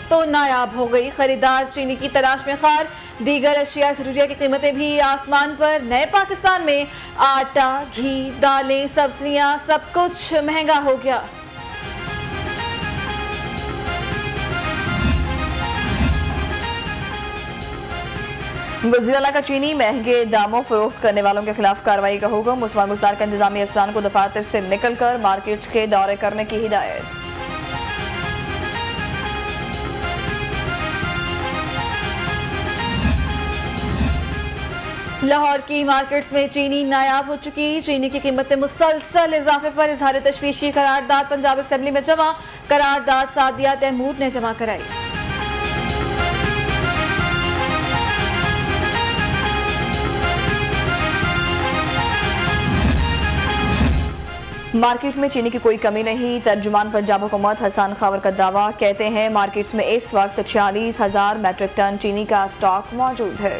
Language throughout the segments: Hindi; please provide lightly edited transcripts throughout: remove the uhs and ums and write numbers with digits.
तो नायाब हो गई। खरीदार चीनी की तलाश में खार। दीगर अशिया ज़रूरिया की कीमतें भी आसमान पर। नए पाकिस्तान में आटा, घी, दालें, सब्जियां सब कुछ महंगा हो गया। वज़ीर-ए-आला का चीनी महंगे दामों फरोख्त करने वालों के खिलाफ कार्रवाई का हुक्म। उस्मान बुज़दार का इंतजामी अफसरान को दफातर से निकलकर मार्केट्स के दौरे करने की हिदायत। लाहौर की मार्केट्स में चीनी नायाब हो चुकी। चीनी की कीमत में मुसलसल इजाफे पर इजहार तशवीश की करारदाद पंजाब असेंबली में जमा। करारदाद सादिया तैमूर ने जमा कराई। मार्केट में चीनी की कोई कमी नहीं। तर्जुमान पंजाब हुकूमत हसन खावर का दावा। कहते हैं मार्केट्स में इस वक्त 40,000 मैट्रिक टन चीनी का स्टॉक मौजूद है।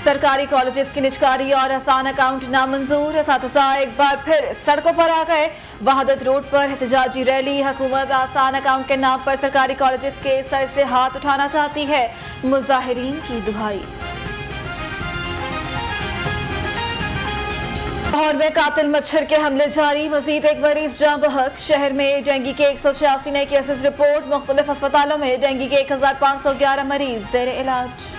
सरकारी कॉलेजेस की निजकारी और आसान अकाउंट नामंजूर। असातिज़ा एक बार फिर सड़कों पर आ गए। वहादत रोड पर एहतजाजी रैली। हुकूमत आसान अकाउंट के नाम पर सरकारी कॉलेजेस के सर से हाथ उठाना चाहती है। मुजाहिरीन की दुहाई। लाहौर में कातिल मच्छर के हमले जारी। मजीद एक मरीज जाँ बहक। शहर में डेंगू के 186 नए केसेस रिपोर्ट। मुख्तलिफ अस्पतालों में डेंगू के 1511 मरीज जेर इलाज।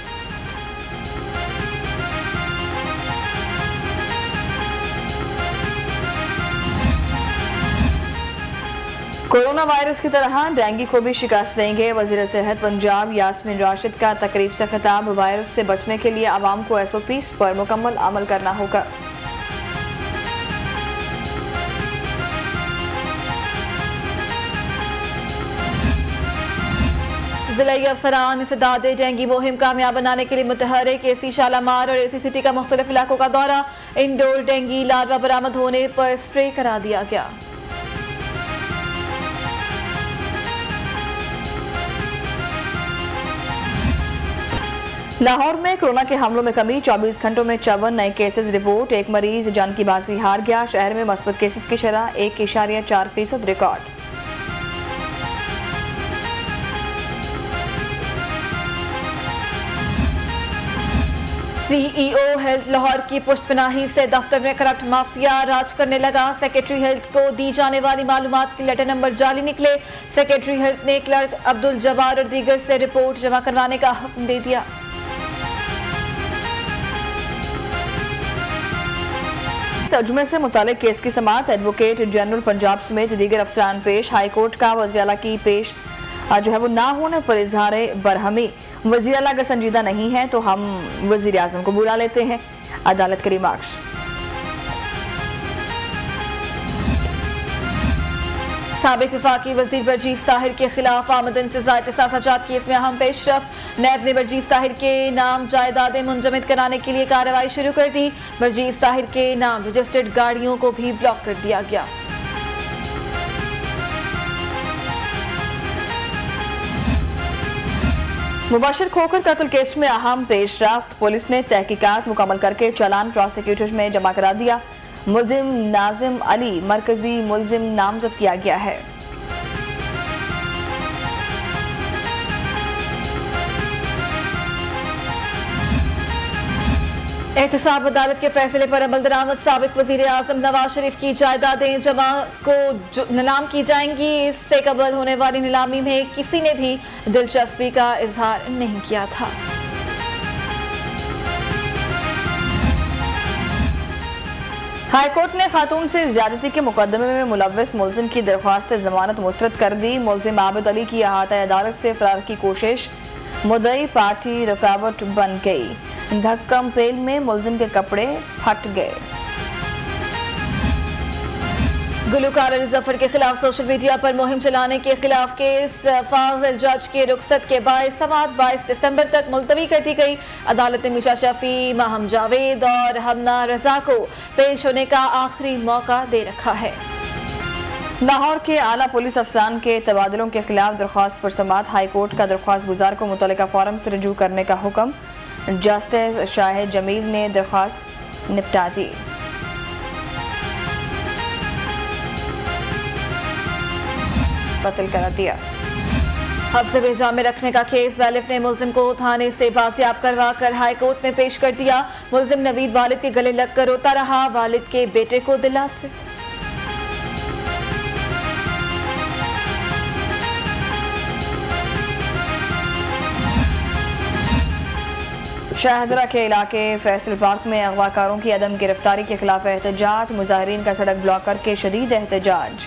कोरोना वायरस की तरह डेंगू को भी शिकस्त देंगे। वजीर सेहत पंजाब यास्मीन राशिद का तकरीब से खिताब। वायरस से बचने के लिए आवाम को SOPs पर मुकम्मल अमल करना होगा। जिलाई अफसरान इंसदादे डेंगू मुहिम कामयाब बनाने के लिए मुतहरिक। AC शालामार और AC सिटी का मुख्तलिफ इलाकों का दौरा। इंडोर डेंगू लार्वा बरामद होने पर स्प्रे करा दिया गया। लाहौर में कोरोना के हमलों में कमी। 24 घंटों में 54 नए केसेस रिपोर्ट। एक मरीज जान की बाजी हार गया। शहर में मस्बत केसेस की शरह 1.4% रिकॉर्ड। CEO हेल्थ लाहौर की पुष्टपनाही से दफ्तर में करप्ट माफिया राज करने लगा। सेक्रेटरी हेल्थ को दी जाने वाली मालूमात के लेटर नंबर जाली निकले। सेक्रेटरी हेल्थ ने क्लर्क अब्दुल जब्बार और दीगर से रिपोर्ट जमा करवाने का हुक्म दे दिया। तर्जुमे से मुतालिक केस की समाअत। एडवोकेट जनरल पंजाब समेत दीगर अफसरान पेश। हाईकोर्ट का वज़ीर-ए-आला की पेश जो है वो ना होने पर इजहार बरहमी। वज़ीर-ए-आला अगर संजीदा नहीं है तो हम वज़ीर आज़म को बुला लेते हैं। अदालत के रिमार्क्स। साबिक वफाकी वजीर बरजीस ताहिर के खिलाफ आमदन से ज़ायद सासाजात केस में अहम पेशरफ्त। नैब ने बरजीस ताहिर के नाम जायदादें मुंजमद कराने के लिए कार्रवाई शुरू कर दी। बरजीस ताहिर के नाम रजिस्टर्ड गाड़ियों को भी ब्लॉक कर दिया गया। मुबाशिर खोखर कत्ल केस में अहम पेशरफ्त। पुलिस ने तहकीकात मुकम्मल करके चालान प्रोसिक्यूटर में जमा करा दिया। मुल्जिम नाजिम अली मरकजी मुल्जिम नामजद किया गया है। एहतसाब अदालत के फैसले पर अमल दरामद। साबिक वजीर आजम नवाज शरीफ की जायदादें जमा को नीलाम की जाएंगी। इससे कबल होने वाली नीलामी में किसी ने भी दिलचस्पी का इजहार नहीं किया था। हाईकोर्ट ने खातून से ज्यादती के मुकदमे में मुलव्वस मुल्जिम की दरख्वास्त जमानत मुस्तरद कर दी। मुल्जिम आबिद अली की अहाता अदालत से फरार की कोशिश। मुद्दई पार्टी रुकावट बन गई। धक्कम पेल में मुल्जिम के कपड़े फट गए। गुलकार अली जफर के खिलाफ सोशल मीडिया पर मुहिम चलाने के खिलाफ केस फाजिल जज के रुखसत के बायस समाअत 22 दिसंबर तक मुलतवी कर दी गई। अदालत ने मीशा शफी, माहम जावेद और हमना रजा को पेश होने का आखिरी मौका दे रखा है। लाहौर के आला पुलिस अफसरान के तबादलों के खिलाफ दरख्वास्त पर समाअत। हाईकोर्ट का दरख्वास्त गुजार को मुतल्लिका फोरम से रजू करने का हुक्म। जस्टिस शाहिद जमील ने दरख्वास्त निपटा दी। कत्ल कर दिया। हफ्ते बेजा में रखने का केस बैलिफ ने मुल्जिम को थाने से बाजियाब करवा कर हाई कोर्ट में पेश कर दिया। मुल्जिम नवीद वालिद के गले लगकर रोता रहा, वालिद के बेटे को दिलासे। शाहदरा के इलाके फैसल पार्क में अगवाकारों की अदम गिरफ्तारी के खिलाफ एहतजाज, मुजाहिरीन का सड़क ब्लॉक करके शदीद एहतजाज।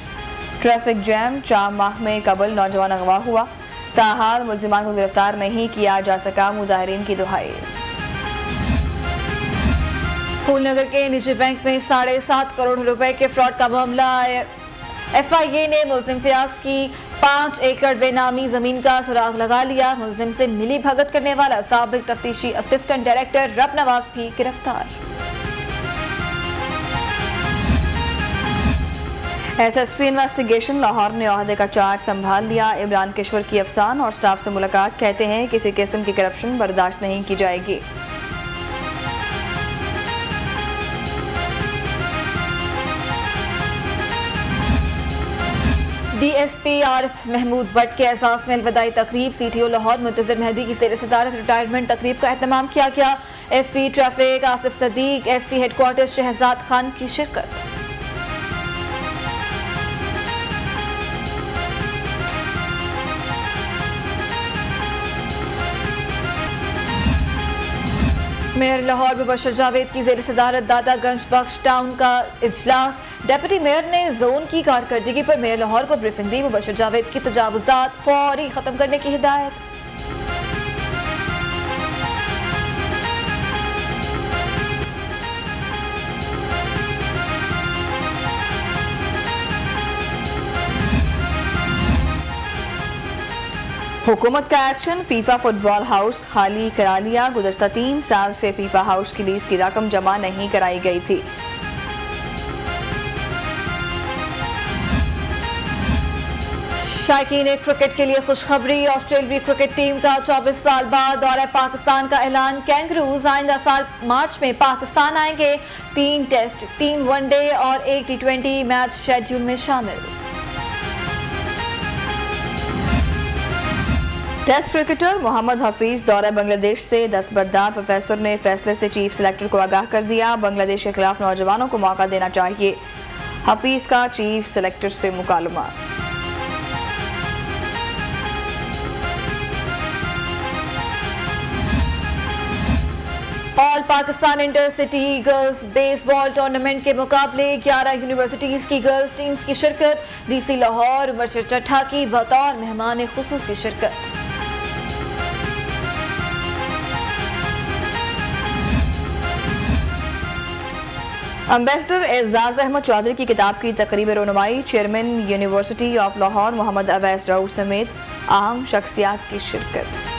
ट्रैफिक जैम, 4 माह में कबल नौजवान अगवा हुआ, ताहाल मुल्जिमान को गिरफ्तार नहीं किया जा सका, मुजाहिरीन की दुहाई। फूलनगर के निजी बैंक में 7.5 करोड़ रुपए के फ्रॉड का मामला। FIA ने मुल्जिम फयाज की 5 एकड़ बेनामी जमीन का सुराग लगा लिया। मुल्जिम से मिली भगत करने वाला साबिक तफ्तीशी असिस्टेंट डायरेक्टर रब नवाज भी गिरफ्तार। SSP इन्वेस्टिगेशन लाहौर ने ओहदे का चार्ज संभाल लिया। इमरान किश्वर की अफसान और स्टाफ से मुलाकात, कहते हैं किसी किस्म की करप्शन बर्दाश्त नहीं की जाएगी। DSP आरिफ महमूद भट्ट के एहसास में अलविदाई तकरीब। CTO लाहौर मुंतज़िर मेहदी की ज़ेर सदारत रिटायरमेंट तकरीब का एहतमाम किया गया। SP traffic Asif Sadiq, SP headquarter Shahzad Khan की शिरकत। मेयर लाहौर मुबशर जावेद की ज़ेर सदारत दादागंज बख्श टाउन का इजलास। डेप्यूटी मेयर ने जोन की कारकर्दगी पर मेयर लाहौर को ब्रीफिंग दी। मुबशर जावेद की तजावुजात फौरी खत्म करने की हिदायत। हुकूमत का एक्शन, फीफा फुटबॉल हाउस खाली करा लिया। गुज़श्ता 3 साल से फीफा हाउस की लीज की रकम जमा नहीं कराई गई थी। शायकीन क्रिकेट के लिए खुशखबरी, ऑस्ट्रेलियाई क्रिकेट टीम का 24 साल बाद दौरे पाकिस्तान का ऐलान। कैंगरूज आइंदा साल मार्च में पाकिस्तान आएंगे। 3 टेस्ट, 3 वनडे और 1 T20 मैच शेड्यूल में शामिल। टेस्ट क्रिकेटर मोहम्मद हफीज दौरा बांग्लादेश से दस्तबरदार। प्रोफेसर ने फैसले से चीफ सिलेक्टर को आगाह कर दिया। बांग्लादेश के खिलाफ नौजवानों को मौका देना चाहिए, हफीज का चीफ सिलेक्टर से मुकालमा। All Pakistan intercity girls baseball tournament के मुकाबले 11 यूनिवर्सिटीज की गर्ल्स टीम्स की शिरकत। DC लाहौर वर्षा चट्ठा की बतौर मेहमान खुसूसी शिरकत। अम्बेसडर एजाज अहमद चौधरी की किताब की तकरीब रोनुमाई। Chairman university of Lahore Mohammad Awais Raut समेत अहम शख्सियात की शिरकत।